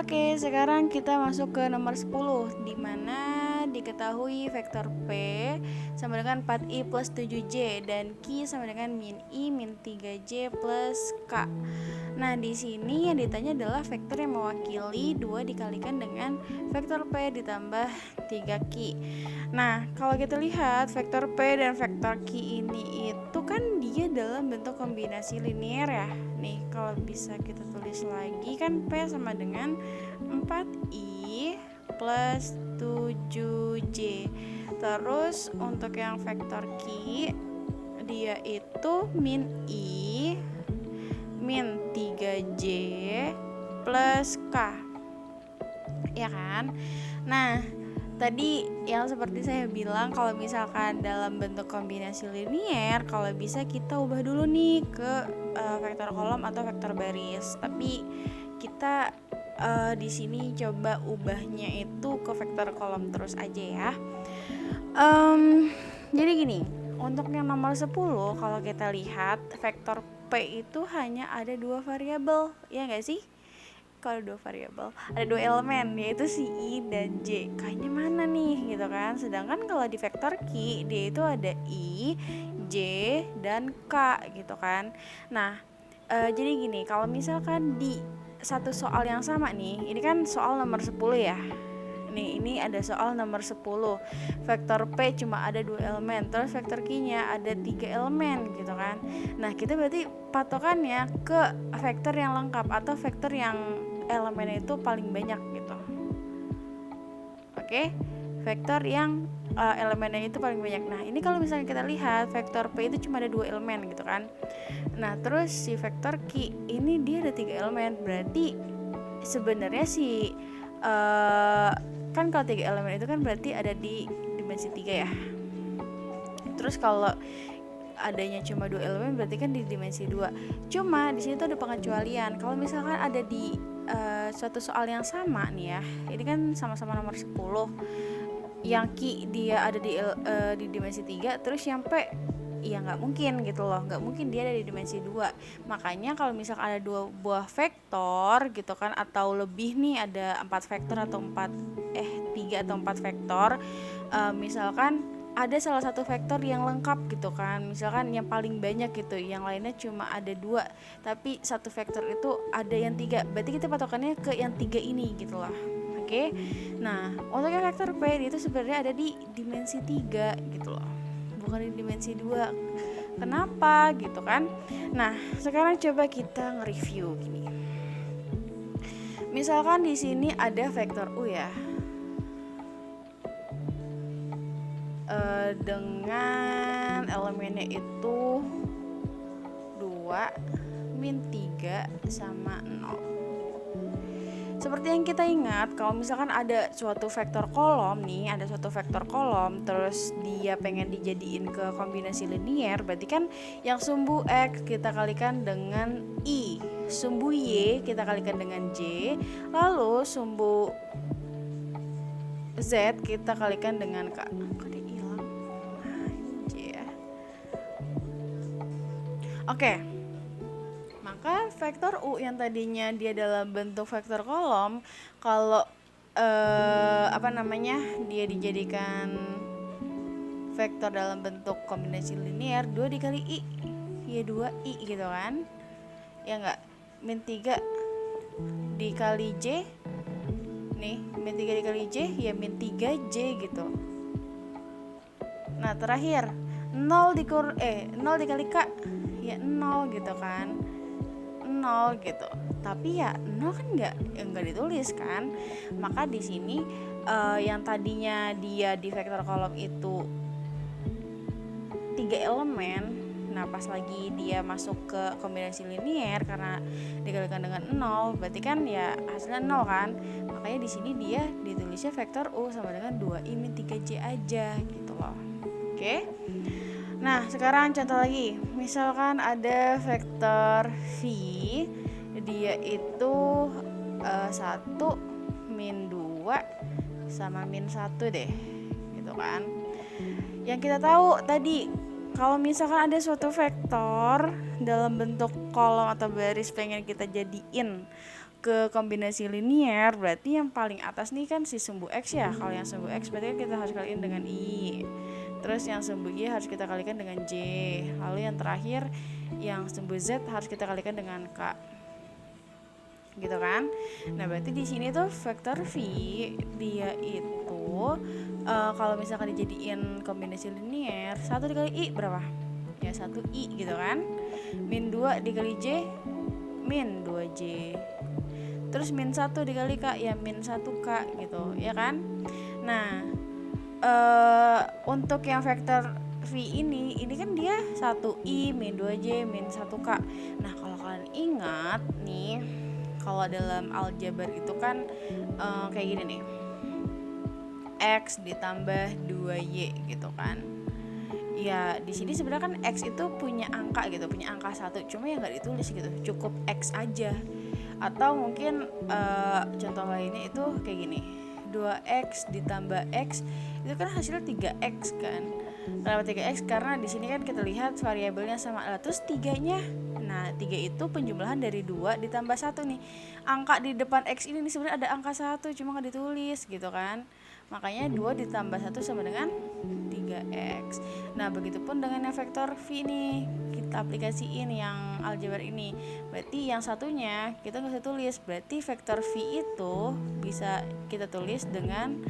Oke, sekarang kita masuk ke nomor 10, di mana diketahui vektor P sama dengan 4i plus 7j dan Q sama dengan min i min 3j plus K. Nah, di sini yang ditanya adalah vektor yang mewakili 2 dikalikan dengan vektor P ditambah 3Q. Nah, kalau kita lihat vektor P dan vektor Q ini itu kan dia dalam bentuk kombinasi linear ya. Nih, kalau bisa kita tulis lagi kan P sama dengan 4i plus 7j. Terus untuk yang vektor Q dia itu min i min 3j plus K, ya kan? Nah, tadi yang seperti saya bilang, kalau misalkan dalam bentuk kombinasi linear, kalau bisa kita ubah dulu nih ke vektor kolom atau vektor baris. Tapi kita di sini coba ubahnya itu ke vektor kolom terus aja ya. Jadi gini, untuk yang nomor 10 kalau kita lihat vektor P itu hanya ada 2 variabel, ya nggak sih? Kalau 2 variabel ada 2 elemen, yaitu si i dan j. Kayaknya mana nih gitu kan? Sedangkan kalau di vektor Q dia itu ada i, j, dan k gitu kan. Nah, jadi gini, kalau misalkan di satu soal yang sama nih, ini kan soal nomor 10 ya. Nih, ini ada soal nomor 10. Vektor P cuma ada 2 elemen, terus vektor Q-nya ada 3 elemen gitu kan. Nah, kita berarti patokannya ke vektor yang lengkap atau vektor yang elemennya itu paling banyak gitu. Oke? Vektor yang elemennya itu paling banyak. Nah, ini kalau misalnya kita lihat vektor P itu cuma ada 2 elemen gitu kan. Nah, terus si vektor Q ini dia ada 3 elemen. Berarti sebenarnya si kan kalau 3 elemen itu kan berarti ada di dimensi 3 ya. Terus kalau adanya cuma 2 elemen berarti kan di dimensi 2. Cuma di sini tuh ada pengecualian. Kalau misalkan ada di suatu soal yang sama nih ya. Ini kan sama-sama nomor 10. Yang Q dia ada di dimensi 3, terus yang P ya nggak mungkin gitu loh, nggak mungkin dia ada di dimensi 2. Makanya kalau misalkan ada 2 buah vektor gitu kan, atau lebih nih, ada 4 vektor atau 3 atau 4 vektor, misalkan ada salah satu vektor yang lengkap gitu kan, misalkan yang paling banyak gitu, yang lainnya cuma ada 2, tapi satu vektor itu ada yang 3, berarti kita patokannya ke yang 3 ini gitu loh. Oke. Nah, untuk yang vektor P itu sebenarnya ada di dimensi 3 gitu loh, bukan di dimensi 2. Kenapa gitu kan? Nah, sekarang coba kita nge-review gini. Misalkan di sini ada vektor U ya. Dengan elemennya itu 2, min 3 sama 0. Seperti yang kita ingat, kalau misalkan ada suatu vektor kolom nih, ada suatu vektor kolom, terus dia pengen dijadiin ke kombinasi linear, berarti kan yang sumbu X kita kalikan dengan I, sumbu Y kita kalikan dengan J, lalu sumbu Z kita kalikan dengan K. Kok dia hilang? Nah, ini J ya. Oke. Maka vektor U yang tadinya dia dalam bentuk vektor kolom, kalau dia dijadikan vektor dalam bentuk kombinasi linear, 2 dikali I ya 2I gitu kan, ya enggak, min 3 dikali J nih, min 3 dikali J ya min 3J gitu. Nah, terakhir 0 dikali K ya 0 gitu kan, 0 gitu. Tapi ya 0 kan enggak ditulis kan. Maka di sini yang tadinya dia di vektor kolom itu 3 elemen, nah pas lagi dia masuk ke kombinasi linear karena dikalikan dengan 0, berarti kan ya hasilnya 0 kan. Makanya di sini dia ditulisnya vektor U sama dengan 2i min 3j aja gitu loh. Oke. Nah, sekarang contoh lagi. Misalkan ada vektor V, dia itu 1, min 2 sama min 1 deh gitu kan. Yang kita tahu tadi, kalau misalkan ada suatu vektor dalam bentuk kolom atau baris pengen kita jadiin ke kombinasi linier, berarti yang paling atas nih kan si sumbu X ya. Kalau yang sumbu X berarti kan kita harus kaliin dengan I. Terus yang sumbu Y harus kita kalikan dengan J. Lalu yang terakhir yang sumbu Z harus kita kalikan dengan K. Gitu kan. Nah, berarti di sini tuh vektor V dia itu kalau misalkan dijadiin kombinasi linier, 1 dikali I berapa? Ya 1I gitu kan. Min 2 dikali J min 2J. Terus min 1 dikali K ya min 1K gitu ya kan. Nah untuk yang vektor V ini kan dia 1I min 2J min 1K. Nah kalau kalian ingat nih, kalau dalam aljabar itu kan kayak gini nih, X ditambah 2Y gitu kan. Ya di sini sebenarnya kan X itu punya angka gitu, punya angka 1, cuma ya nggak ditulis gitu, cukup X aja. Atau mungkin contoh lainnya itu kayak gini, 2X ditambah X itu kan hasilnya 3X kan. Kenapa 3X? Karena di sini kan kita lihat variabelnya sama, terus 3-nya. Nah 3 itu penjumlahan dari 2 ditambah 1 nih. Angka di depan X ini nih sebenarnya ada angka 1, cuma nggak ditulis gitu kan. Makanya 2 ditambah 1 sama dengan 3X. Nah begitupun dengan yang vektor V nih, kita aplikasiin yang aljabar ini. Berarti yang satunya kita nggak usah tulis, berarti vektor V itu bisa kita tulis dengan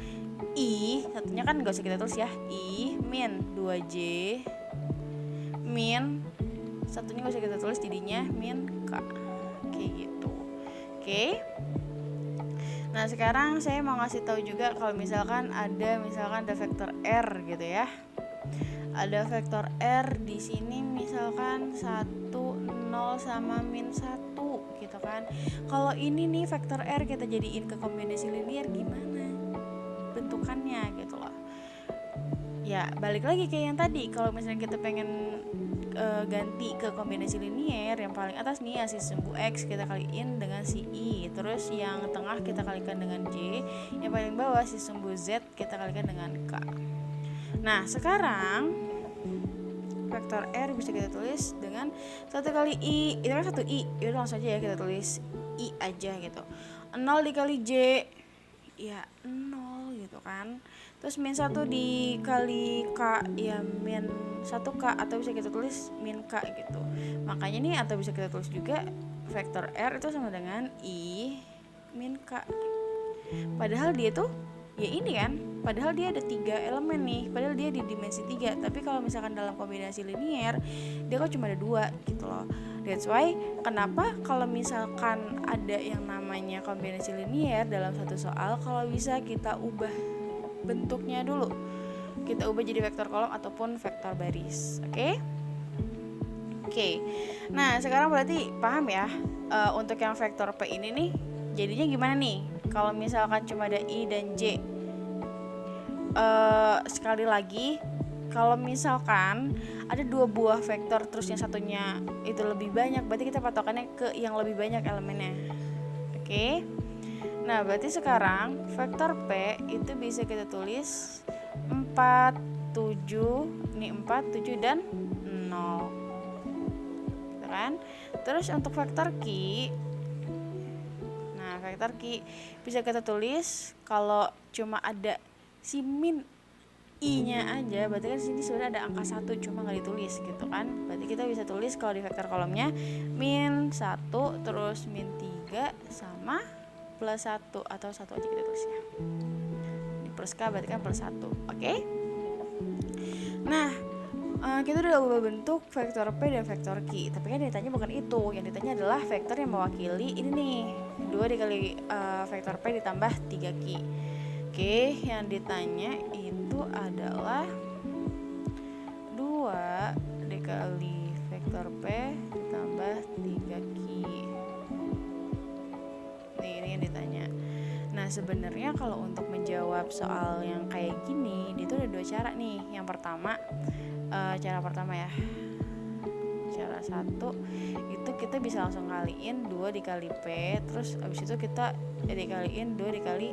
I, satunya kan nggak usah kita tulis ya, I min 2J min, satunya nggak usah kita tulis, jadinya min K. Kayak gitu. Oke. Nah sekarang saya mau ngasih tahu juga kalau misalkan ada vektor R gitu ya. Ada vektor R di sini misalkan 1, 0 sama min 1 gitu kan. Kalau ini nih vektor R kita jadiin ke kombinasi linier gimana bentukannya gitu loh. Ya balik lagi kayak yang tadi, kalau misalnya kita pengen ganti ke kombinasi linier, yang paling atas nih ya si sumbu X kita kaliin dengan si I, terus yang tengah kita kalikan dengan J, yang paling bawah si sumbu Z kita kalikan dengan K. Nah sekarang vektor R bisa kita tulis dengan 1 kali I, itu kan 1I, yaudah langsung aja ya kita tulis I aja gitu. 0 dikali J ya 0 gitu kan. Terus min 1 dikali K ya min 1K, atau bisa kita tulis min K gitu. Makanya nih, atau bisa kita tulis juga vektor R itu sama dengan I min K. Padahal dia tuh ya ini kan, padahal dia ada 3 elemen nih, padahal dia di dimensi 3. Tapi kalau misalkan dalam kombinasi linier dia kok cuma ada 2 gitu loh. That's why kenapa kalau misalkan ada yang namanya kombinasi linier dalam satu soal, kalau bisa kita ubah bentuknya dulu, kita ubah jadi vektor kolom ataupun vektor baris. Oke. Nah sekarang berarti paham ya untuk yang vektor P ini nih jadinya gimana nih kalau misalkan cuma ada I dan J. Sekali lagi, kalau misalkan ada 2 buah vektor terus yang satunya itu lebih banyak, berarti kita patokannya ke yang lebih banyak elemennya. Oke. Nah berarti sekarang vektor P itu bisa kita tulis 4, 7, ini 4, 7 dan 0 gitu kan. Terus untuk vektor Q, nah vektor Q bisa kita tulis kalau cuma ada si min I-nya aja, berarti kan sini sebenarnya ada angka 1 cuma nggak ditulis gitu kan. Berarti kita bisa tulis kalau di vektor kolomnya min 1 terus min 3 sama plus 1, atau 1 aja kita tulisnya. Di plus K berarti kan plus 1. Oke? Nah, kita udah ubah bentuk vektor P dan vektor Q. Tapi kan yang ditanya bukan itu. Yang ditanya adalah vektor yang mewakili ini nih, 2 dikali vektor P ditambah 3Q. Oke, yang ditanya itu adalah 2 dikali vektor P ditambah 3Q. Ini yang ditanya. Nah sebenarnya kalau untuk menjawab soal yang kayak gini, itu ada 2 cara nih. Yang pertama, cara pertama ya, cara 1 itu kita bisa langsung kaliin 2 dikali P, terus abis itu kita dikaliin 2 dikali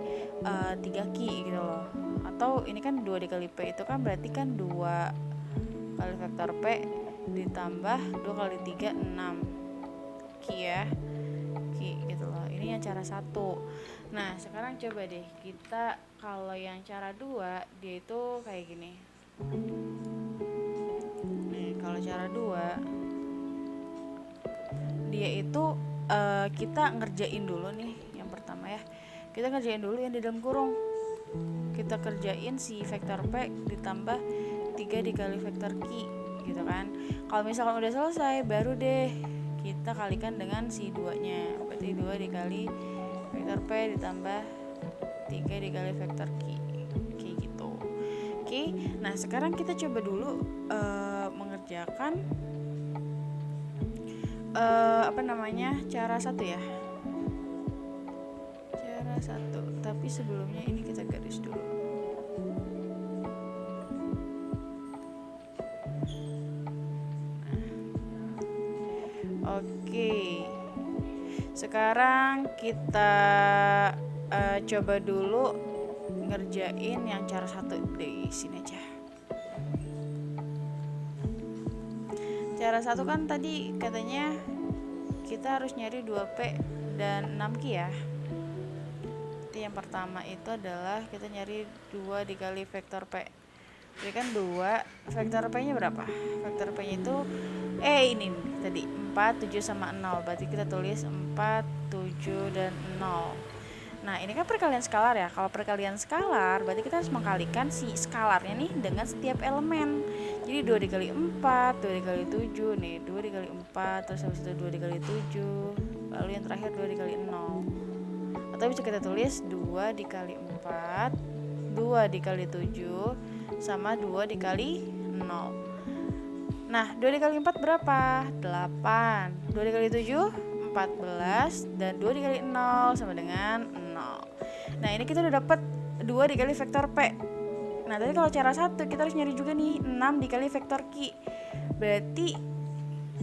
3Q gitu loh. Atau ini kan 2 dikali P itu kan berarti kan 2 kali vektor P ditambah 2 kali 3 6 Q ya. Q Ki gitu loh. Ini yang cara 1. Nah sekarang coba deh kita kalau yang cara 2 dia itu kayak gini. Nih kalau cara 2 dia itu kita ngerjain dulu nih yang pertama ya. Kita ngerjain dulu yang di dalam kurung. Kita kerjain si vektor P ditambah 3 dikali vektor Q gitu kan. Kalau misalkan udah selesai baru deh kita kalikan dengan si 2-nya. Berarti 2 dikali vektor P ditambah 3 dikali vektor Q. Kayak gitu. Oke. Nah, sekarang kita coba dulu mengerjakan cara 1 ya. Cara 1. Tapi sebelumnya ini kita garis dulu. Oke. Sekarang kita coba dulu ngerjain yang cara 1 di sini aja. Cara 1 kan tadi katanya kita harus nyari 2P dan 6Q ya. Jadi yang pertama itu adalah kita nyari 2 dikali vektor P. Jadi kan 2, vektor P-nya berapa? Vektor P-nya itu ini tadi 4, 7 sama 0. Berarti kita tulis 4, 7 dan 0. Nah, ini kan perkalian skalar ya. Kalau perkalian skalar berarti kita harus mengkalikan si skalarnya nih dengan setiap elemen. Jadi 2 dikali 4, 2 dikali 7 nih, 2 dikali 4, terus habis itu 2 dikali 7, lalu yang terakhir 2 dikali 0. Atau bisa kita tulis 2 dikali 4, 2 dikali 7 sama 2 dikali 0. Nah, 2 dikali 4 berapa? 8. 2 dikali 7 14 dan 2 dikali 0 sama dengan 0. Nah, ini kita udah dapat 2 dikali vektor P. Nah, tadi kalau cara 1 kita harus nyari juga nih 6 dikali vektor Q. Berarti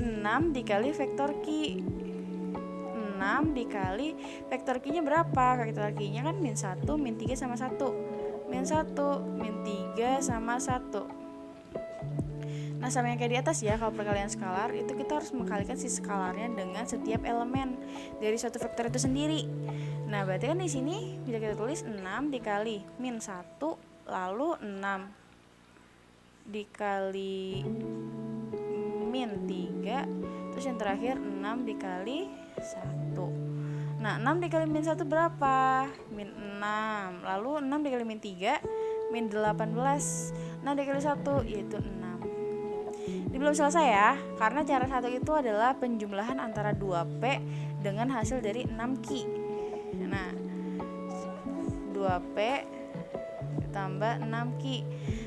6 dikali vektor Q. 6 dikali vektor Q-nya berapa? Vektor Q-nya kan min 1, min 3 sama 1. Min 1, min 3 sama 1. Nah, sama yang kayak di atas ya, kalau perkalian skalar itu kita harus mengkalikan si skalarnya dengan setiap elemen dari suatu vektor itu sendiri. Nah, berarti kan di sini bisa kita tulis 6 dikali min 1 lalu 6 dikali min 3 terus yang terakhir 6 dikali 1. Nah, 6 dikali min 1 berapa? Min 6. Lalu 6 dikali min 3 min 18. 6 dikali 1 yaitu 6. Ini belum selesai ya, karena cara 1 itu adalah penjumlahan antara 2P dengan hasil dari 6Q. Nah, 2P ditambah 6Q.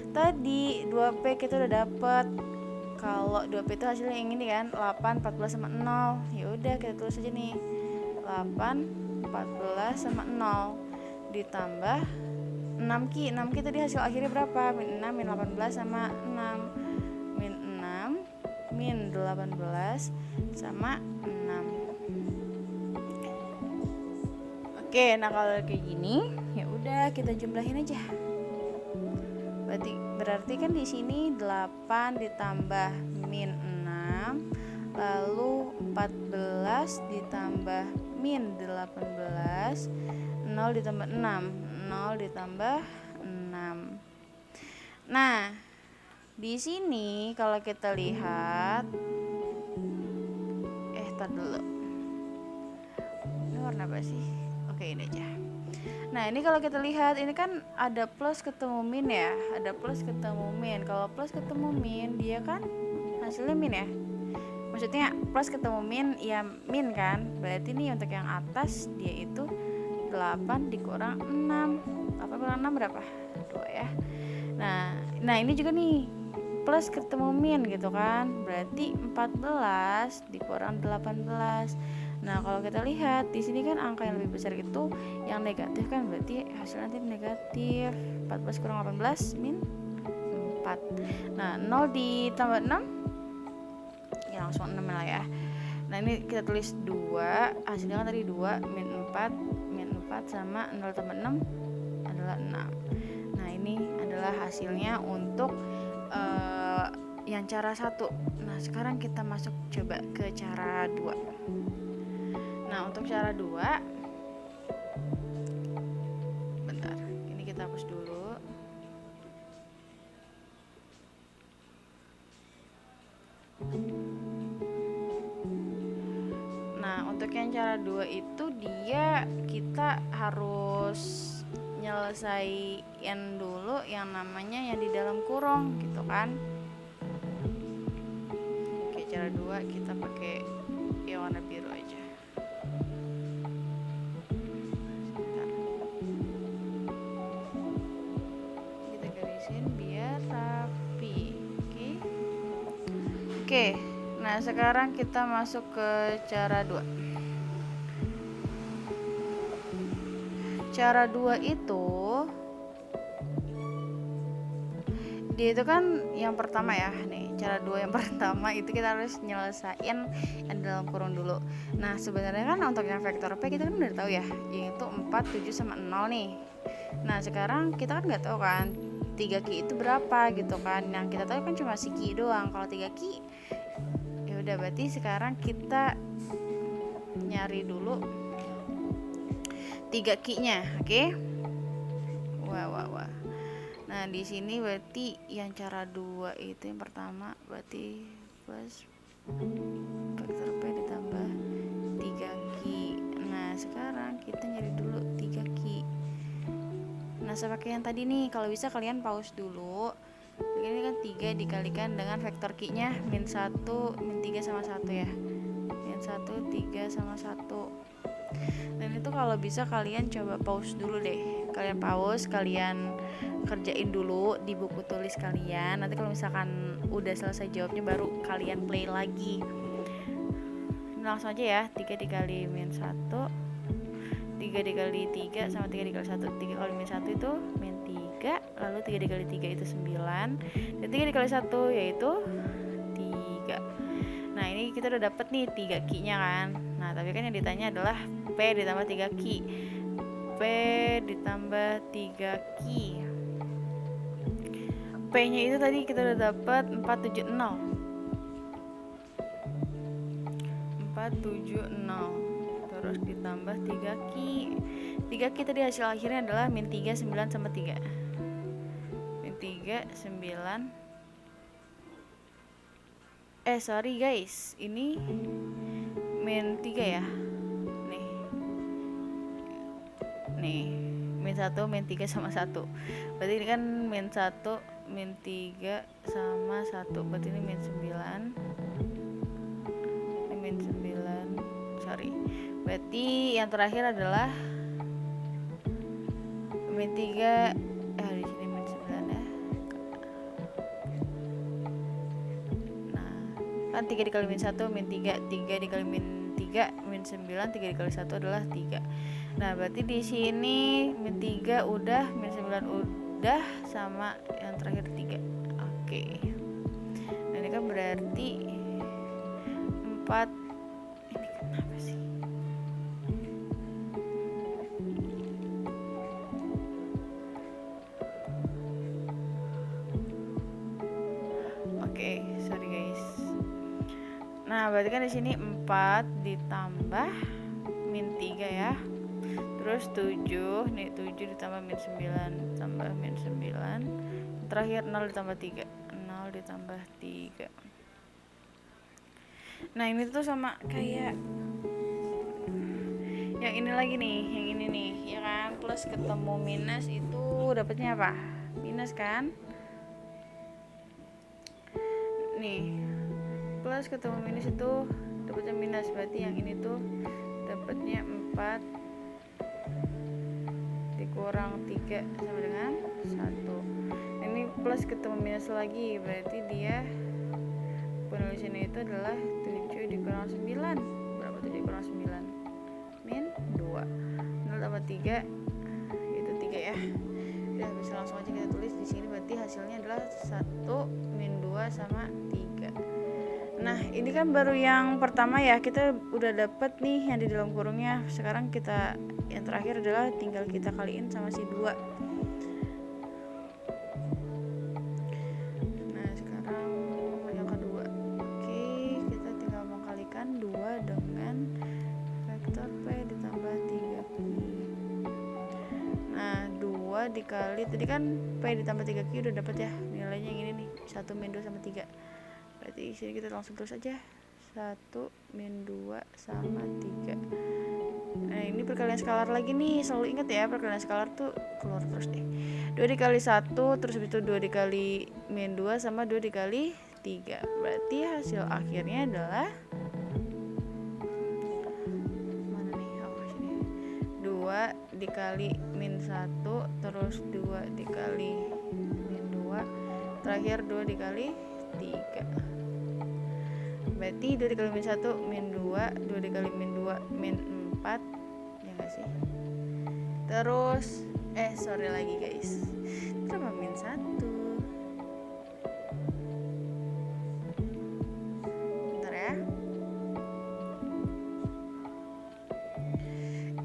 Tadi 2P kita udah dapet. Kalau 2P itu hasilnya yang ini kan, 8, 14 sama 0. Ya udah kita tulis aja nih. 8, 14 sama 0 ditambah 6Q. 6Q tadi hasil akhirnya berapa? Min 6, min 18 sama 6. Min 6, min 18 sama 6. Oke, nah kalau kayak gini, ya udah kita jumlahin aja. Berarti kan di sini 8 ditambah min 6, lalu 14 ditambah min 18, 0 ditambah 6, 0 ditambah 6. Nah, di sini kalau kita lihat tar dulu. Ini warna apa sih? Oke, ini aja. Nah, ini kalau kita lihat ini kan ada plus ketemu min ya. Ada plus ketemu min. Kalau plus ketemu min dia kan hasilnya min ya. Maksudnya plus ketemu min ya min kan. Berarti nih untuk yang atas dia itu 8 dikurang 6. 8 kurang 6 berapa? 2 ya. Nah ini juga nih plus ketemu min gitu kan, berarti 14 dikurang 18. Nah kalau kita lihat di sini kan angka yang lebih besar itu yang negatif kan, berarti hasilnya nanti negatif. 14 kurang 18 min 4. Nah 0 ditambah 6 ya langsung 6 lah ya. Nah ini kita tulis 2, hasilnya kan tadi 2 min 4 sama 0 tambah 6 adalah 6. Nah ini adalah hasilnya untuk yang cara 1. Nah sekarang kita masuk coba ke cara 2. Nah, untuk cara 2, bentar, ini kita hapus dulu. Nah, untuk yang cara 2 itu kita harus nyelesain dulu yang namanya yang di dalam kurung gitu kan. Oke, cara 2 kita pakai yang warna biru aja. Bentar. Kita garisin biar rapi. Oke. Nah, sekarang kita masuk ke cara 2. Cara 2 itu dia itu kan yang pertama ya. Nih, cara 2 yang pertama itu kita harus nyelesain yang dalam kurung dulu. Nah, sebenarnya kan untuk yang vektor P kita kan udah tahu ya, yaitu 4, 7 sama 0 nih. Nah, sekarang kita kan nggak tahu kan 3 ki itu berapa gitu kan. Yang kita tahu kan cuma si ki doang. Kalau 3 ki ya udah, berarti sekarang kita nyari dulu 3 ki-nya, oke? Wah. Nah, di sini berarti yang cara 2 itu yang pertama berarti plus vektor P ditambah 3 ki. Nah, sekarang kita nyari dulu 3 ki. Nah, saya pakai yang tadi nih. Kalau bisa kalian pause dulu. Ini kan 3 dikalikan dengan vektor ki-nya min 1, min 3 sama 1 ya. Min 1, 3 sama 1. Dan itu kalau bisa kalian coba pause dulu deh. Kalian pause, kalian kerjain dulu di buku tulis kalian. Nanti kalau misalkan udah selesai jawabnya baru kalian play lagi. Langsung aja ya. 3 dikali min 1, 3 dikali 3 sama 3 dikali 1. 3 kali min 1 itu min 3, lalu 3 dikali 3 itu 9, dan 3 dikali 1 yaitu 3. Nah, ini kita udah dapet nih 3 ki-nya kan. Nah, tapi kan yang ditanya adalah P ditambah 3 ki. P ditambah 3 ki. P-nya itu tadi kita udah dapet 470. 470. Terus ditambah 3 ki. 3 ki tadi hasil akhirnya adalah min 3, 9 sama 3. Min 3, 9. Sorry guys, ini min 3 ya. Nih, min 1, min 3 sama 1. Berarti ini kan min 1, min 3 sama 1. Berarti ini min 9. Ini min 9. Sorry. Berarti yang terakhir adalah min 3. Di sini min 9 ya. Nah, kan 3 dikali min 1 min 3. 3 dikali min 3 min 9. 3 dikali 1 adalah 3. Nah, berarti di sini min 3 udah, min 9 udah, sama yang terakhir 3. Oke. Nah, ini kan berarti 4. Ini kenapa sih? Oke, sorry guys. Nah, berarti kan di sini 4 ditambah min 3 ya. Terus 7, nih 7 ditambah min 9 tambah min 9. Terakhir 0 ditambah 3. 0 ditambah 3. Nah, ini tuh sama kayak yang ini lagi nih, yang ini nih, ya kan? Plus ketemu minus itu dapatnya apa? Minus kan? Nih, plus ketemu minus itu dapatnya minus. Berarti yang ini tuh dapatnya 4 dikurang 3 sama dengan 1. Ini plus ketemu minus lagi, berarti dia penulisannya itu adalah 7 dikurang 9. Berapa 7 dikurang 9? Min 2. 0 tambah 3 itu 3 ya. Udah, bisa langsung aja kita tulis di sini. Berarti hasilnya adalah 1 min 2 sama 3. Nah, ini kan baru yang pertama ya. Kita udah dapet nih yang di dalam kurungnya. Sekarang kita yang terakhir adalah tinggal kita kaliin sama si 2. Nah, sekarang yang kedua. Oke, kita tinggal mengkalikan 2 dengan vektor dikali, tadi kan P ditambah 3Q udah dapat ya nilainya yang ini nih, 1 min 2 sama 3. Berarti sini kita langsung tulis aja 1 min 2 sama 3. Nah ini perkalian skalar lagi nih, selalu ingat ya perkalian skalar tuh keluar terus deh. 2 dikali 1 terus itu 2 dikali min 2 sama 2 dikali 3. Berarti hasil akhirnya adalah mana nih? Oh sini. 2 dikali min 1 terus 2 dikali min 2 terakhir 2 dikali 3. Berarti 2 dikali min 1 min 2, 2 dikali min 2 min 4, ya gak sih? Terus sorry lagi guys, kenapa min 1? Bentar ya,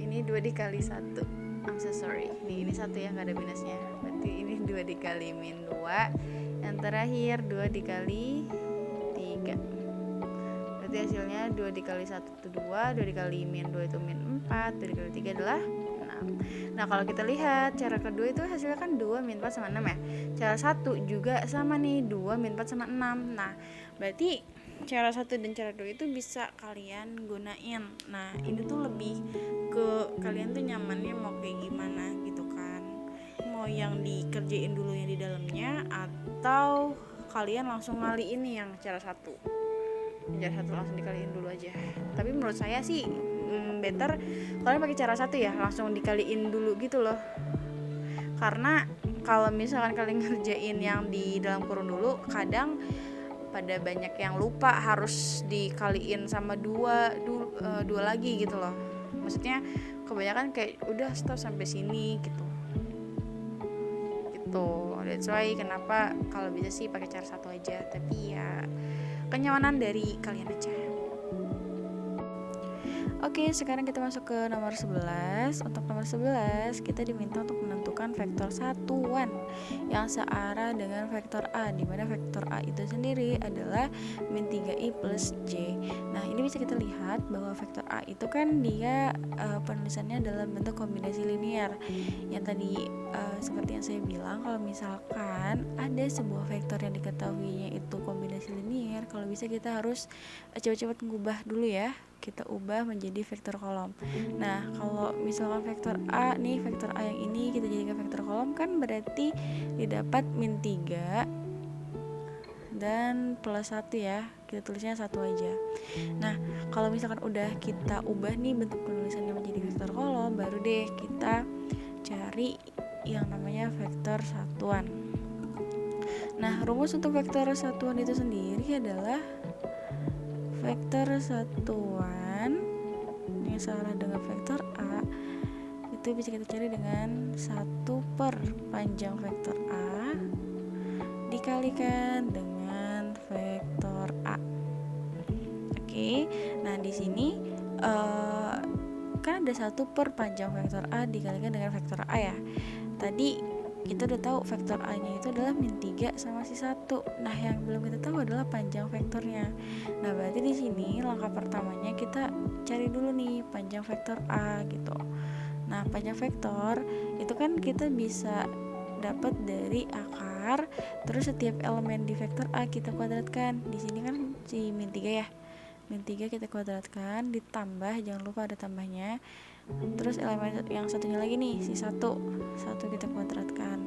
ini 2 dikali 1, I'm so sorry, ini 1 ya, gak ada minusnya. Berarti ini 2 dikali min 2, yang terakhir 2 dikali 3. Berarti hasilnya 2 dikali 1 itu 2, 2 dikali min 2 itu min 4, 2 dikali 3 adalah 6. Nah kalau kita lihat cara kedua itu hasilnya kan 2 min 4 sama 6 ya. Cara 1 juga sama nih, 2 min 4 sama 6. Nah berarti cara 1 dan cara 2 itu bisa kalian gunain. Nah ini tuh lebih ke kalian tuh nyamannya mau kayak gimana gitu kan, mau yang dikerjain dulu yang di dalamnya atau kalian langsung ngaliin nih yang cara 1. Cara 1 langsung dikaliin dulu aja. Tapi menurut saya sih better kalian pakai cara 1 ya, langsung dikaliin dulu gitu loh. Karena kalau misalkan kalian ngerjain yang di dalam kurung dulu, kadang pada banyak yang lupa harus dikaliin sama dua lagi gitu loh. Maksudnya kebanyakan kayak udah stop sampai sini gitu. That's why kenapa kalau bisa sih pakai cara 1 aja, tapi ya kenyamanan dari kalian aja. Oke, sekarang kita masuk ke nomor 11. Untuk nomor 11 kita diminta untuk menentukan vektor satuan yang searah dengan vektor A, di mana vektor A itu sendiri adalah min 3i plus j. Nah ini bisa kita lihat bahwa vektor A itu kan dia penulisannya dalam bentuk kombinasi linear. Yang tadi seperti yang saya bilang, kalau misalkan ada sebuah vektor yang diketahuinya itu kombinasi linear, kalau bisa kita harus cepat-cepat mengubah dulu ya, kita ubah menjadi vektor kolom. Nah kalau misalkan vektor A nih, vektor A yang ini kita jadikan vektor kolom, kan berarti didapat min 3 dan plus 1 ya, kita tulisnya 1 aja. Nah kalau misalkan udah kita ubah nih bentuk penulisannya menjadi vektor kolom, baru deh kita cari yang namanya vektor satuan. Nah rumus untuk vektor satuan itu sendiri adalah vektor satuan yang searah dengan vektor A itu bisa kita cari dengan 1 per panjang vektor A dikalikan dengan vektor A. Oke, nah di sini kan ada 1 per panjang vektor A dikalikan dengan vektor A ya. Tadi kita udah tahu vektor A nya itu adalah min 3 sama si 1. Nah yang belum kita tahu adalah panjang vektornya. Nah berarti di sini langkah pertamanya kita cari dulu nih panjang vektor A gitu. Nah panjang vektor itu kan kita bisa dapat dari akar, terus setiap elemen di vektor A kita kuadratkan. Di sini kan si min 3 ya, min 3 kita kuadratkan, ditambah, jangan lupa ada tambahnya. Terus elemen yang satunya lagi nih si 1 kita kuadratkan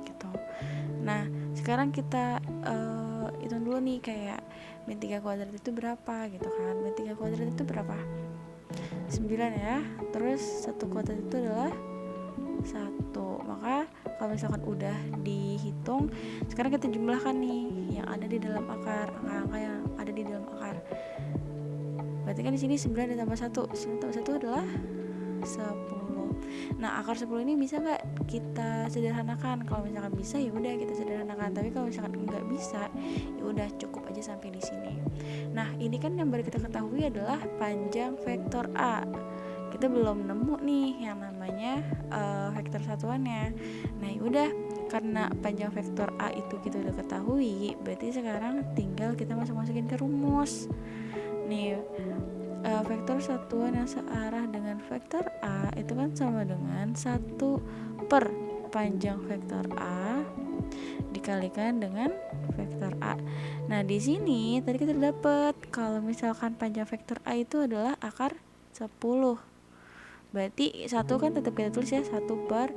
gitu. Nah sekarang kita hitung dulu nih, kayak min 3 kuadrat itu berapa gitu kan. Min 3 kuadrat itu berapa? 9 ya. Terus 1 kuadrat itu adalah 1. Maka kalau misalkan udah dihitung, sekarang kita jumlahkan nih yang ada di dalam akar, angka-angka yang ada di dalam akar. Berarti kan di sini 9 ditambah 1, 9 tambah 1 adalah 10. Nah akar 10 ini bisa nggak kita sederhanakan? Kalau misalkan bisa ya udah kita sederhanakan, tapi kalau misalkan nggak bisa ya udah cukup aja sampai di sini. Nah ini kan yang baru kita ketahui adalah panjang vektor A. Kita belum nemu nih yang namanya vektor satuannya. Nah ya udah, karena panjang vektor A itu kita udah ketahui, berarti sekarang tinggal kita masukin ke rumus nih. Vektor satuan yang searah dengan vektor A itu kan sama dengan 1 per panjang vektor A dikalikan dengan vektor A. Nah, di sini tadi kita dapat kalau misalkan panjang vektor A itu adalah akar 10. Berarti satu kan tetap kita tulis ya, 1 per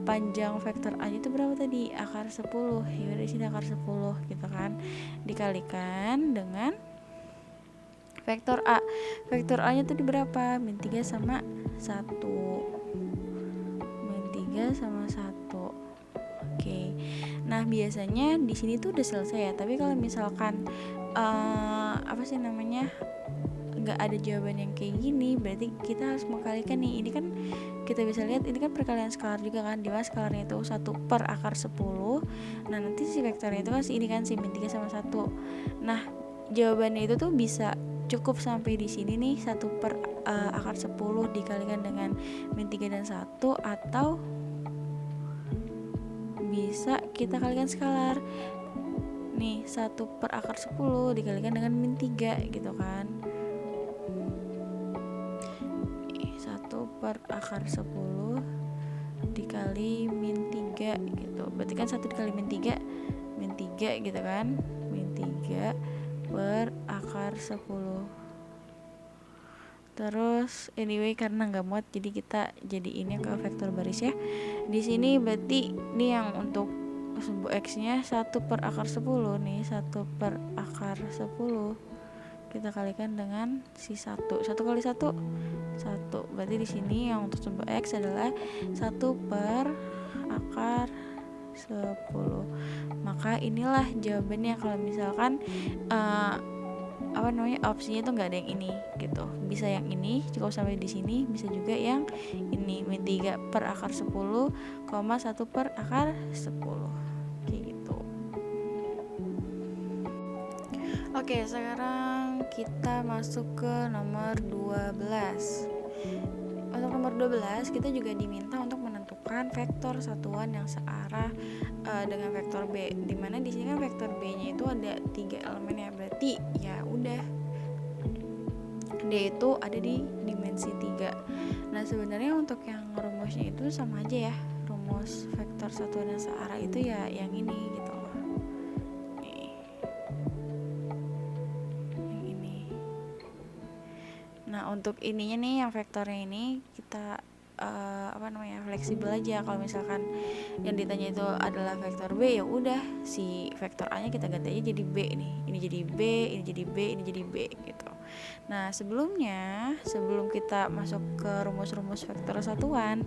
panjang vektor A itu berapa tadi? Akar 10. Ya di sini akar 10 gitu kan. Dikalikan dengan vektor A. Vektor A-nya tadi berapa? Min 3 sama 1. Min 3 sama 1. Oke. Nah, biasanya di sini tuh udah selesai ya. Tapi kalau misalkan nggak ada jawaban yang kayak gini, berarti kita harus mengkalikan nih. Ini kan kita bisa lihat ini kan perkalian skalar juga kan, dimana skalarnya itu 1 per akar 10. Nah, nanti si vektornya itu kan si ini kan si min 3 sama 1. Nah, jawabannya itu tuh bisa cukup sampai di sini nih, 1 per akar 10 dikalikan dengan min 3 dan 1, atau bisa kita kalikan skalar nih, 1 per akar 10 dikalikan dengan min 3 gitu kan. 1 per akar 10 dikali min 3 gitu. Berarti kan 1 dikali min 3 gitu kan. Min 3 per akar 10. Terus anyway karena nggak muat jadi kita jadiinnya ke vektor baris ya. Di sini berarti ini yang untuk sumbu x-nya 1 per akar 10 nih, 1 per akar 10 kita kalikan dengan si 1 kali 1 berarti di sini yang untuk sumbu x adalah 1 per akar 10. Maka inilah jawabannya kalau misalkan opsinya itu nggak ada yang ini gitu. Bisa yang ini cukup sampai di sini, bisa juga yang ini min 3 per akar 10, 1 per akar 10 kayak gitu. Oke, sekarang kita masuk ke nomor 12. Untuk nomor 12 kita juga diminta untuk menentukan vektor satuan yang searah dengan vektor B, dimana di sini kan vektor B-nya itu ada 3 elemen ya, berarti ya udah D itu ada di dimensi 3. Nah, sebenarnya untuk yang rumusnya itu sama aja ya, rumus vektor satuan yang searah itu ya yang ini gitu loh. Nih. Yang ini. Nah, untuk ininya nih yang vektornya ini kita fleksibel aja. Kalau misalkan yang ditanya itu adalah vektor B, ya udah si vektor A nya kita ganti aja jadi B nih. Ini jadi B, ini jadi B, ini jadi B gitu. Nah, sebelum kita masuk ke rumus-rumus vektor satuan,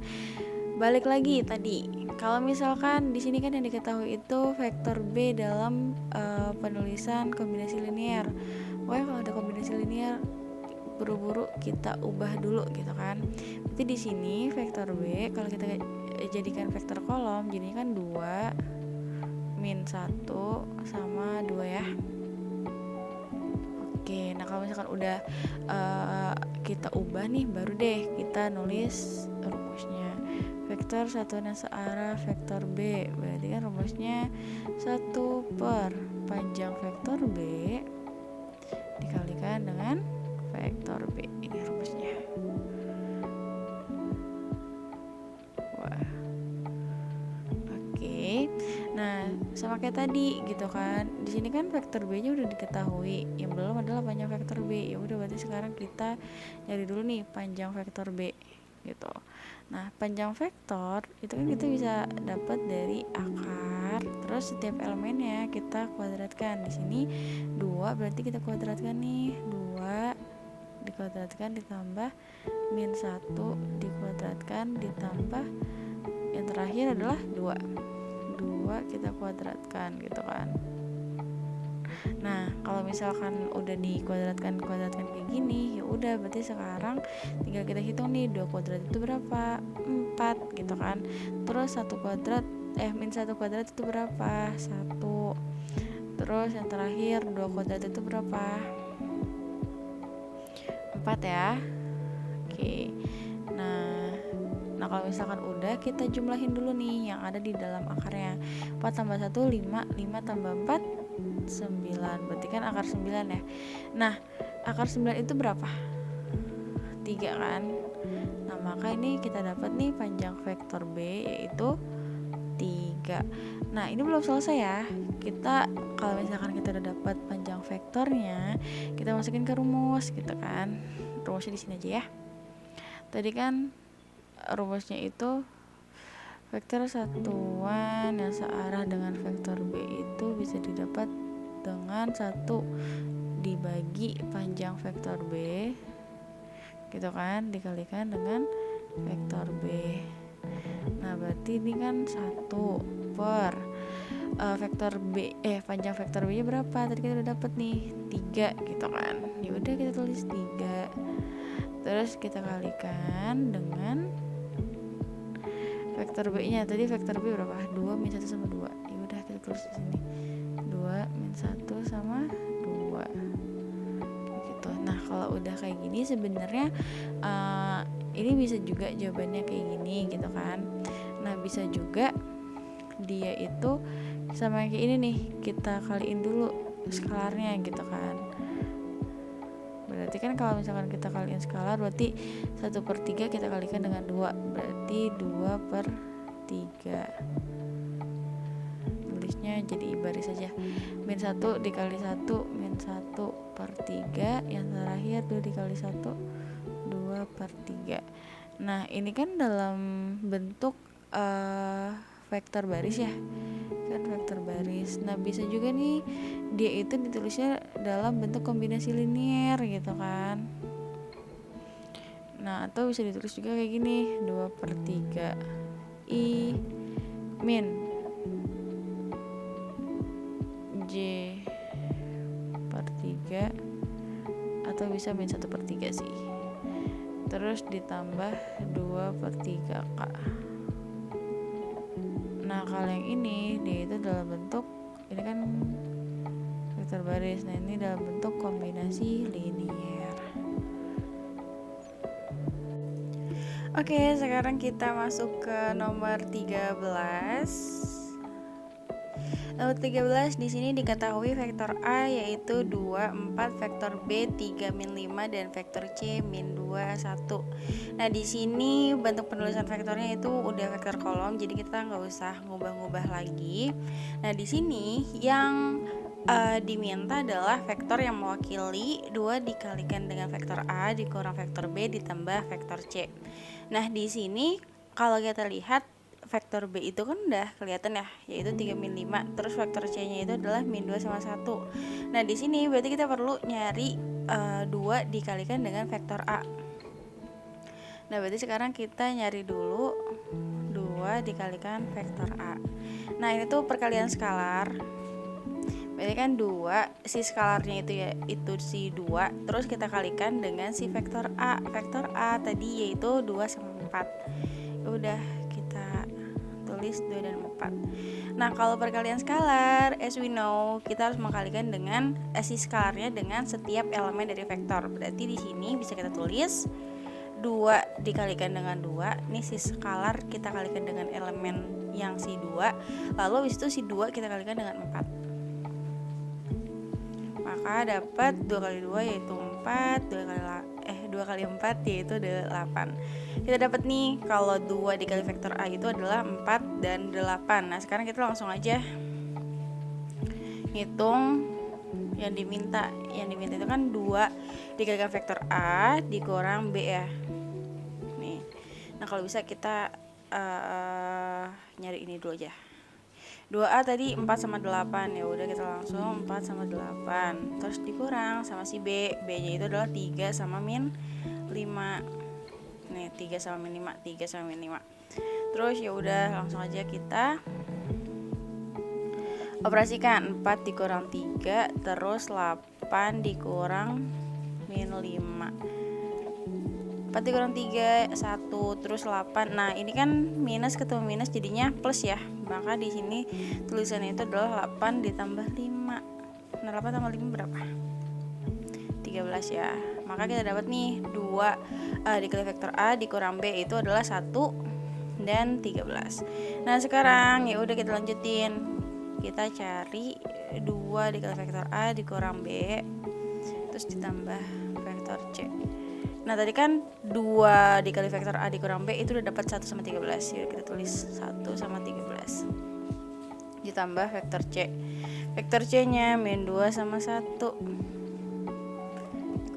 balik lagi tadi. Kalau misalkan di sini kan yang diketahui itu vektor B dalam penulisan kombinasi linear. Pokoknya kalau ada kombinasi linear buru-buru kita ubah dulu gitu kan. Berarti di sini vektor B kalau kita jadikan vektor kolom jadinya kan 2 min 1 sama 2 ya. Oke, nah kalau misalkan udah kita ubah nih, baru deh kita nulis rumusnya. Vektor satuan yang searah vektor B, berarti kan rumusnya 1 per panjang vektor B dikalikan dengan vektor B. Ini rumusnya. Wah. Oke. Nah, sama kayak tadi gitu kan. Di sini kan vektor B-nya udah diketahui. Yang belum adalah panjang vektor B. Ya udah, berarti sekarang kita nyari dulu nih panjang vektor B gitu. Nah, panjang vektor itu kan kita bisa dapat dari akar, terus setiap elemennya kita kuadratkan. Di sini 2 berarti kita kuadratkan nih, 2 dikuadratkan ditambah min 1 dikuadratkan ditambah yang terakhir adalah 2 kita kuadratkan gitu kan. Nah, kalau misalkan udah dikuadratkan kayak gini, ya udah berarti sekarang tinggal kita hitung nih 2 kuadrat itu berapa? 4 gitu kan. Terus min 1 kuadrat itu berapa? 1. Terus yang terakhir 2 kuadrat itu berapa? 4 ya. Oke. Nah kalau misalkan udah, kita jumlahin dulu nih yang ada di dalam akarnya. 4 tambah 1 5, 5 tambah 4 9. Berarti kan akar 9 ya. Nah, akar 9 itu berapa? 3 kan. Nah, maka ini kita dapat nih panjang vektor B yaitu 3. Nah ini belum selesai ya. Kita kalau misalkan kita udah dapat panjang vektornya, kita masukin ke rumus gitu kan. Rumusnya di sini aja ya. Tadi kan rumusnya itu vektor satuan yang searah dengan vektor B itu bisa didapat dengan 1 dibagi panjang vektor B gitu kan, dikalikan dengan vektor B. Nah berarti ini kan 1 per vektor B, panjang vektor B nya berapa? Tadi kita udah dapet nih 3 gitu kan. Ya udah kita tulis 3. Terus kita kalikan dengan vektor B nya. Tadi vektor B berapa? 2 min 1 sama 2. Ya udah kita tulis di sini. 2 min 1 sama 2. Gitu. Nah, kalau udah kayak gini sebenarnya ini bisa juga jawabannya kayak gini gitu kan. Nah, bisa juga dia itu sama yang kayak ini nih, kita kaliin dulu skalarnya gitu kan. Berarti kan kalau misalkan kita kaliin skalar berarti 1/3 kita kalikan dengan 2, berarti 2/3. Tulisnya jadi baris saja. Min 1 dikali 1 min 1/3, yang terakhir 2 dikali 1 2/3. Nah ini kan dalam bentuk vektor baris ya kan, vektor baris. Nah bisa juga nih dia itu ditulisnya dalam bentuk kombinasi linier gitu kan. Nah atau bisa ditulis juga kayak gini, 2/3 I min J per 3, atau bisa min 1/3 sih, terus ditambah 2/3 K. Nah kalau yang ini dia itu dalam bentuk, ini kan vektor baris, nah ini dalam bentuk kombinasi linier. Oke, sekarang kita masuk ke nomor 13. Nomor 13 di sini diketahui vektor A yaitu 2, 4, vektor B 3, min 5, dan vektor C min 2, 1. Nah di sini bentuk penulisan vektornya itu udah vektor kolom, jadi kita nggak usah ngubah-ngubah lagi. Nah di sini yang diminta adalah vektor yang mewakili 2 dikalikan dengan vektor A dikurang vektor B ditambah vektor C. Nah di sini kalau kita lihat vektor B itu kan udah kelihatan ya, yaitu 3 min 5. Terus vektor C-nya itu adalah min 2 sama 1. Nah, di sini berarti kita perlu nyari 2 dikalikan dengan vektor A. Nah, berarti sekarang kita nyari dulu 2 dikalikan vektor A. Nah, ini tuh perkalian skalar. Berarti kan 2, si skalarnya itu ya itu si 2, terus kita kalikan dengan si vektor A. Vektor A tadi yaitu 2 sama 4. Ya udah, kita tulis 2 dan 4. Nah kalau perkalian skalar, as we know, kita harus mengkalikan dengan si skalarnya dengan setiap elemen dari vektor. Berarti di sini bisa kita tulis 2 dikalikan dengan 2. Ini si skalar kita kalikan dengan elemen yang si 2. Lalu habis itu si 2 kita kalikan dengan 4. Maka dapat 2 kali 2 yaitu 4, 2 kali 4 yaitu 8. Kita dapat nih kalau 2 dikali vektor A itu adalah 4 dan 8. Nah sekarang kita langsung aja hitung yang diminta. Yang diminta itu kan 2 dikalikan vektor A dikurang B ya. Nih. Nah kalau bisa kita nyari ini dulu aja. 2A tadi 4 sama 8, ya udah kita langsung 4 sama 8. Terus dikurang sama si B. B-nya itu adalah 3 sama min 5. Nih, 3 sama min 5, 3 sama min 5. Terus ya udah langsung aja kita operasikan 4 dikurang 3 terus 8 dikurang min 5. 4 dikurang 3 1 terus 8. Nah, ini kan minus ketemu minus jadinya plus ya. Maka di sini tulisannya itu adalah 8 ditambah 5. Nah, 8 tambah 5 berapa? 13 ya. Maka kita dapat nih 2 dikali vektor A dikurang B itu adalah 1 dan 13. Nah, sekarang ya udah kita lanjutin. Kita cari 2 dikali vektor A dikurang B terus ditambah vektor C. Nah tadi kan 2 dikali vektor A dikurang B itu udah dapat 1 sama 13. Yaudah kita tulis 1 sama 13 ditambah vektor C. Vektor C nya min 2 sama 1,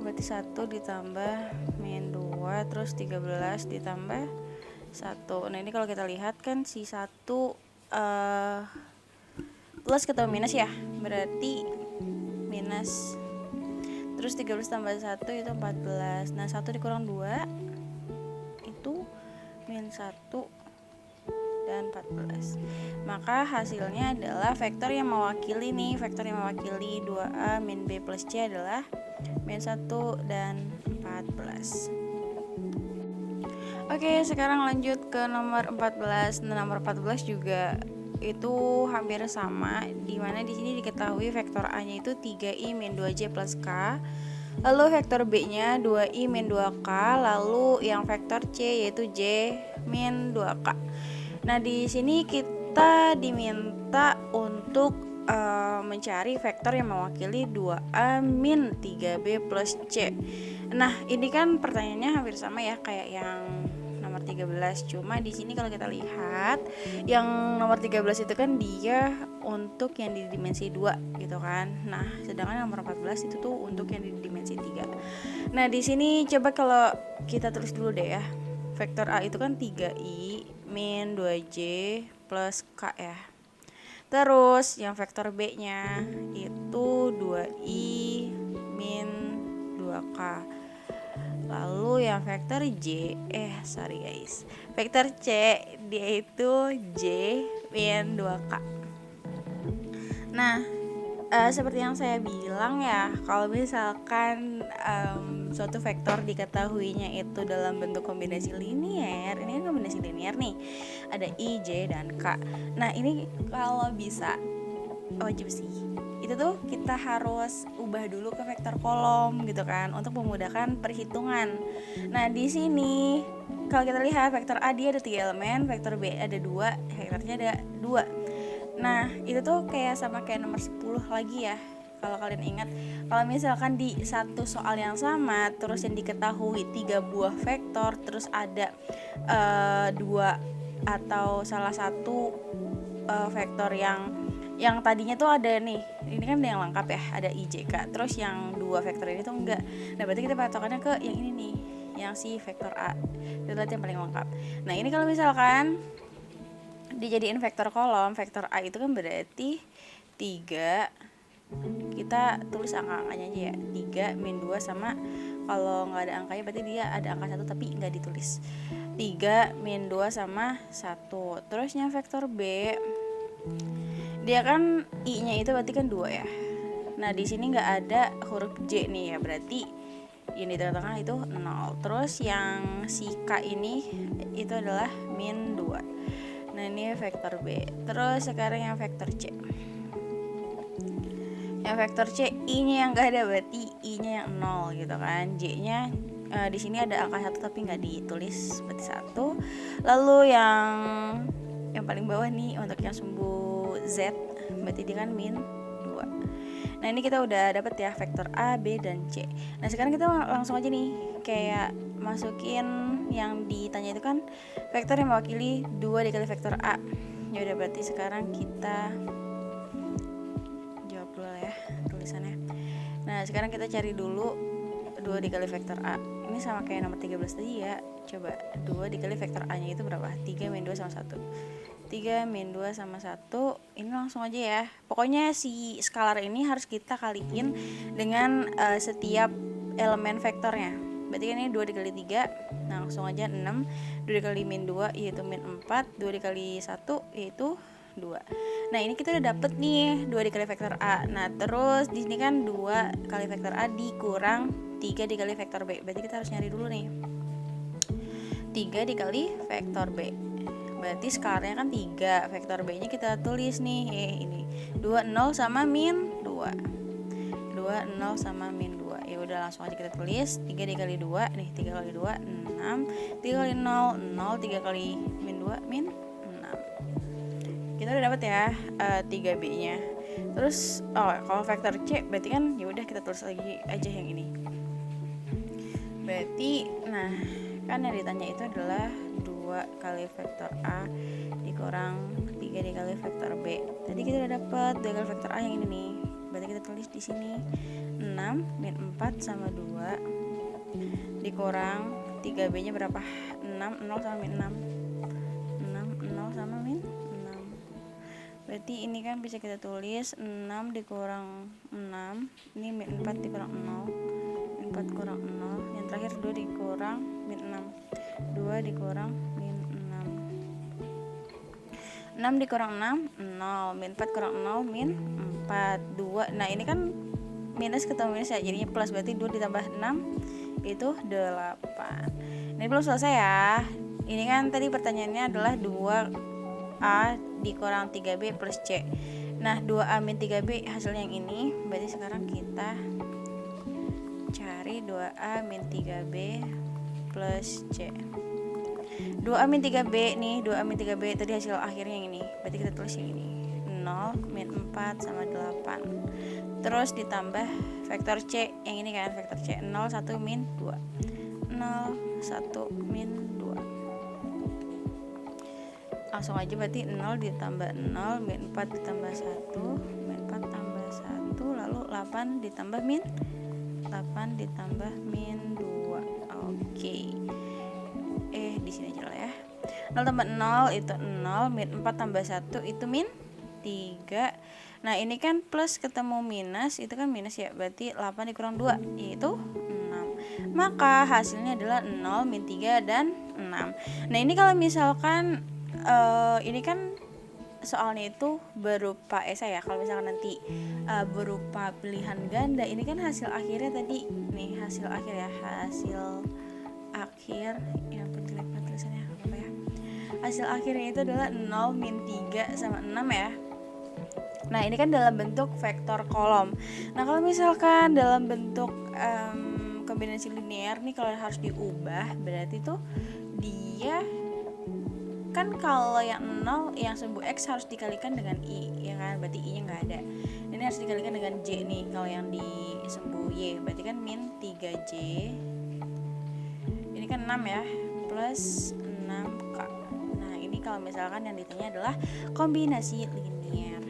berarti 1 ditambah min 2 terus 13 ditambah 1. Nah ini kalau kita lihat kan si 1 plus ketemu minus ya, berarti minus. Terus 13 tambah 1 itu 14. Nah 1 dikurang 2 itu min 1 dan 14. Maka hasilnya adalah vektor yang mewakili nih, vektor yang mewakili 2A min B plus C adalah min 1 dan 14. Oke, sekarang lanjut ke nomor 14. Nah, nomor 14 juga itu hampir sama, dimana di sini diketahui vektor A-nya itu 3i min 2j plus k, lalu vektor B-nya 2i min 2k, lalu yang vektor C yaitu j min 2k. Nah di sini kita diminta untuk mencari vektor yang mewakili 2a min 3b plus c. Nah ini kan pertanyaannya hampir sama ya kayak yang nomor 13, cuma di sini kalau kita lihat yang nomor 13 itu kan dia untuk yang di dimensi 2 gitu kan. Nah, sedangkan nomor 14 itu tuh untuk yang di dimensi 3. Nah, di sini coba kalau kita tulis dulu deh ya. Vektor A itu kan 3i min 2j plus k ya. Terus yang vektor B-nya itu 2i min 2k. Lalu yang vektor vektor C dia itu J min 2K. Nah, seperti yang saya bilang ya, kalau misalkan suatu vektor diketahuinya itu dalam bentuk kombinasi linear, ini kan kombinasi linear nih, ada I, J, dan K. Nah, ini kalau bisa wajib sih itu tuh kita harus ubah dulu ke vektor kolom gitu kan untuk memudahkan perhitungan. Nah di sini kalau kita lihat vektor A dia ada 3 elemen, vektor B ada 2, vektornya ada 2. Nah itu tuh kayak sama kayak nomor 10 lagi ya. Kalau kalian ingat, kalau misalkan di satu soal yang sama terus yang diketahui 3 buah vektor, terus ada 2 atau salah satu vektor yang tadinya tuh ada nih, ini kan yang lengkap ya, ada I, J, K, terus yang 2 vektor ini tuh enggak. Nah berarti kita patokannya ke yang ini nih, yang si vektor A, itu tadi yang paling lengkap. Nah ini kalau misalkan dijadiin vektor kolom, vektor A itu kan berarti 3, kita tulis angka-angkanya aja ya, 3 min 2 sama, kalau nggak ada angkanya berarti dia ada angka 1 tapi nggak ditulis, 3 min 2 sama 1. Terusnya vektor B dia kan I-nya itu berarti kan 2 ya. Nah di sini nggak ada huruf J nih ya, berarti ini di tengah-tengah itu 0. Terus yang si K ini itu adalah min 2. Nah ini vektor B. Terus sekarang yang vektor C. Yang vektor C I-nya yang nggak ada, berarti I-nya yang 0 gitu kan. J-nya di sini ada angka 1 tapi nggak ditulis, berarti 1. Lalu yang paling bawah nih untuk yang sumbu Z, berarti dia kan min 2. Nah ini kita udah dapet ya vektor A, B, dan C. Nah sekarang kita langsung aja nih kayak masukin yang ditanya itu kan vektor yang mewakili 2 dikali vektor A. Ya udah berarti sekarang kita jawab dulu ya tulisannya. Nah sekarang kita cari dulu 2 dikali vektor A. Ini sama kayak nomor 13 tadi ya. Coba 2 dikali vektor A nya itu berapa? 3 min 2 sama 1. 3 min 2 sama 1. Ini langsung aja ya. Pokoknya si skalar ini harus kita kaliin dengan setiap elemen vektornya. Berarti kan ini 2 dikali 3. Nah langsung aja 6. 2 dikali min 2 yaitu min 4. 2 dikali 1 yaitu 2. Nah ini kita udah dapet nih 2 dikali vektor A. Nah terus di sini kan 2 kali vektor A dikurang 3 dikali vektor B. Berarti kita harus nyari dulu nih 3 dikali vektor B. Berarti skalarnya kan 3. Vektor B nya kita tulis nih ini 2, 0 sama min 2. 2, 0 sama min 2. Ya udah langsung aja kita tulis 3 dikali 2 nih, 3 kali 2 6. 3 kali 0 0. 3 kali min 2 min 6. Kita udah dapat ya 3B nya. Terus kalau vektor C berarti kan ya udah kita tulis lagi aja yang ini. Berarti, nah kan yang ditanya itu adalah 2 kali vektor A dikurang 3 dikali vektor B. Tadi kita udah dapat 2 kali vektor A yang ini nih. Berarti kita tulis di sini 6 min 4 sama 2 dikurang 3B nya berapa? 6, 0 sama min 6. 6, 0 sama min 6. Berarti ini kan bisa kita tulis 6 dikurang 6. Ini min 4 dikurang 0. 4 kurang 0, yang terakhir 2 dikurang min 6, 2 dikurang min 6, 6 dikurang 6, 0, min 4 kurang 0, min 4, 2, nah ini kan minus ketemu minus ya, jadinya plus, berarti 2 ditambah 6, itu 8. Ini belum selesai ya, ini kan tadi pertanyaannya adalah 2A dikurang 3B plus C. Nah 2A min 3B hasilnya yang ini, berarti sekarang kita cari 2A min 3B plus C. 2A min 3B nih, 2A min 3B tadi hasil akhirnya yang ini. Berarti kita tulis yang ini. 0 min 4 sama 8. Terus ditambah vektor C yang ini kan, vektor C 0 1 min 2. 0 1 min 2. Langsung aja berarti 0 ditambah 0 min 4 ditambah 1 min 4 tambah 1 lalu 8 ditambah min 8 ditambah min 2. Oke. Di sini aja lah ya. 0 tambah 0 itu 0, min 4 tambah 1 itu min 3. Nah, ini kan plus ketemu minus, itu kan minus ya. Berarti 8 dikurang 2 yaitu 6. Maka hasilnya adalah 0, min 3 dan 6. Nah, ini kalau misalkan ini kan soalnya itu berupa esai ya. Kalau misalkan nanti berupa pilihan ganda, ini kan hasil akhirnya tadi nih, hasil akhir ya, hasil akhir ya, ampun jelek banget tulisannya, apa ya, hasil akhirnya itu adalah 0 min 3 sama 6 ya. Nah ini kan dalam bentuk vektor kolom. Nah kalau misalkan dalam bentuk kombinasi linear nih, kalau harus diubah berarti tuh dia kan kalau yang 0 yang sumbu X harus dikalikan dengan I ya kan, berarti I nya nggak ada. Ini harus dikalikan dengan J nih, kalau yang di sumbu Y berarti kan min 3J, ini kan 6 ya, plus 6K. Nah ini kalau misalkan yang ditanya adalah kombinasi linear.